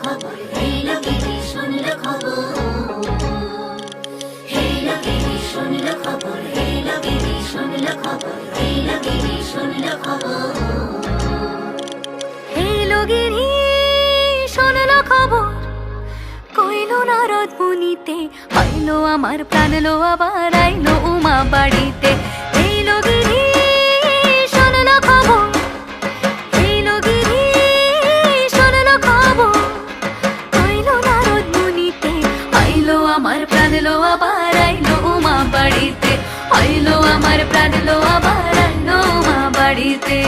খবর, এই লোকেরই শুনলো খবর। এই লোকেরই শুনলো খবর, এই লোকেরই শুনলো খবর, এই লোকেরই শুনলো খবর। এই লোকেরই শুনলো খবর, কইলো নারদ মুনিতে, আইলো আমার প্রাণ লো আবার আইলো উমা বাড়িতে। এই লোকেরই শুনলো খবর, এই লোকেরই শুনলো খবর, কইলো নারদ মুনিতে, আইলো আমার প্রাণ লো আবার আইলো উমা বাড়িতে, আইলো আমার প্রাণ লো আবার আইলো উমা বাড়িতে।